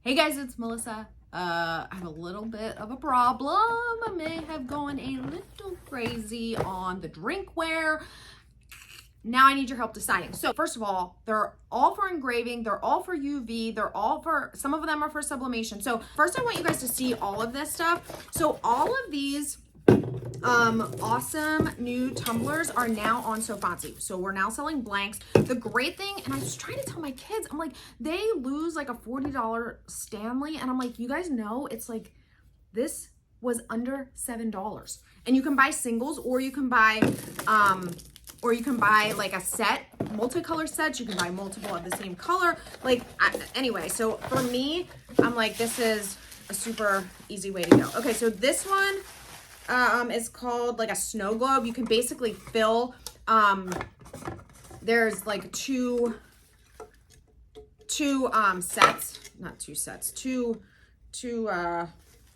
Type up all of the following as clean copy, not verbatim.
Hey guys, it's Melissa. I have a little bit of a problem. I may have gone a little crazy on the drinkware. Now I need your help deciding. So first of all, they're all for engraving, they're all for UV, they're all for, some of them are for sublimation. So first I want you guys to see all of this stuff. So all of these awesome new tumblers are now on So Fontsy. So we're now selling blanks. The great thing, and I was trying to tell my kids, I'm like, they lose like a $40 Stanley, and I'm like, you guys know it's like, this was under $7. And you can buy singles, or you can buy like a set, multicolor sets. You can buy multiple of the same color. Like, anyway, so for me, I'm like, this is a super easy way to go. Okay, so this one is called like a snow globe. You can basically fill, there's like two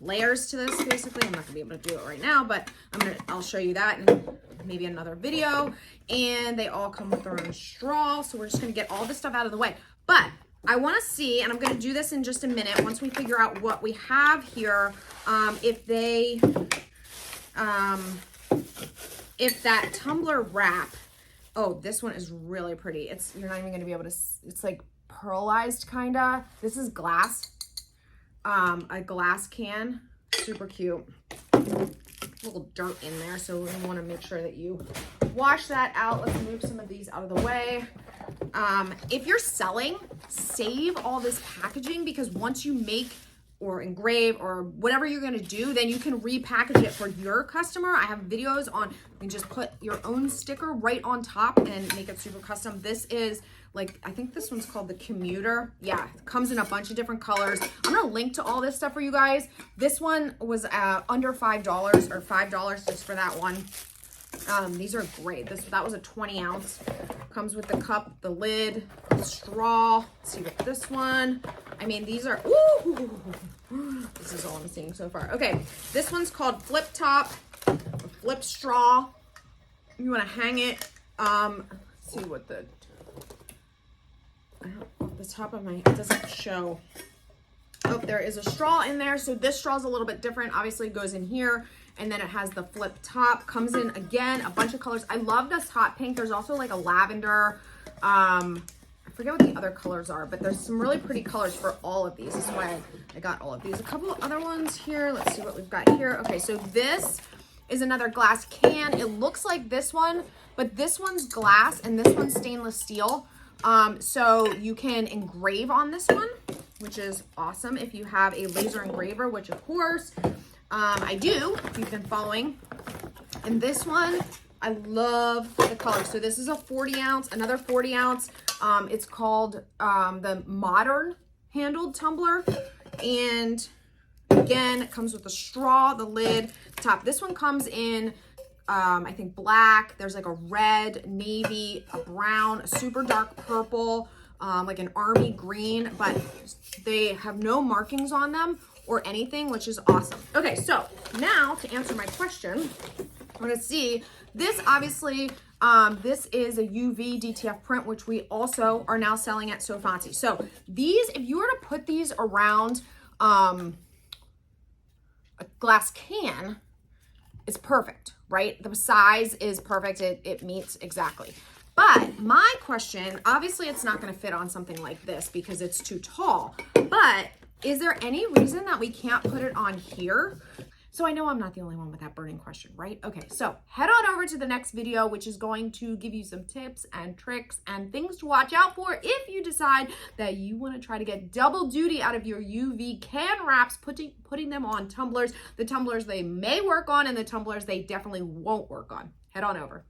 layers to this basically. I'm not gonna be able to do it right now, but I'll show you that in maybe another video. And they all come with their own straw. So we're just gonna get all this stuff out of the way. But I wanna see, and I'm gonna do this in just a minute, once we figure out what we have here, if that tumbler wrap, oh, this one is really pretty. You're not even gonna be able to, it's like pearlized kinda. This is glass, a glass can, super cute. A little dirt in there, so we wanna make sure that you wash that out. Let's move some of these out of the way. If you're selling, save all this packaging, because once you make or engrave or whatever you're gonna do, then you can repackage it for your customer. I have videos on, you can just put your own sticker right on top and make it super custom. This is like, I think this one's called the Commuter. Yeah, it comes in a bunch of different colors. I'm gonna link to all this stuff for you guys. This one was under $5 or $5 just for that one. These are great. That was a 20 ounce. Comes with the cup, the lid, the straw. Let's see what this one. I mean, these are, ooh, this is all I'm seeing so far. Okay, this one's called Flip Top, or Flip Straw. You wanna hang it. Let's see what off the top of it doesn't show. Oh, there is a straw in there. So this straw is a little bit different. Obviously it goes in here, and then it has the flip top. Comes in, again, a bunch of colors. I love this hot pink. There's also like a lavender. I forget what the other colors are, but there's some really pretty colors for all of these. This is why I got all of these. A couple of other ones here. Let's see what we've got here. Okay, so this is another glass can. It looks like this one, but this one's glass and this one's stainless steel. So you can engrave on this one, which is awesome if you have a laser engraver, which of course I do, if you've been following. And this one, I love the color. So this is a 40 ounce, another 40 ounce. It's called the modern handled tumbler. And again, it comes with a straw, the lid, the top. This one comes in I think black. There's like a red, navy, a brown, a super dark purple, like an army green, but they have no markings on them or anything, which is awesome. Okay, so now to answer my question, I'm gonna see this. Obviously, this is a UV DTF print, which we also are now selling at So Fontsy. So these, if you were to put these around a glass can, it's perfect, right? The size is perfect. It meets exactly. But my question, obviously it's not going to fit on something like this because it's too tall, but is there any reason that we can't put it on here? So I know I'm not the only one with that burning question, right? Okay, so head on over to the next video, which is going to give you some tips and tricks and things to watch out for if you decide that you want to try to get double duty out of your UV can wraps, putting them on tumblers. The tumblers they may work on and the tumblers they definitely won't work on. Head on over.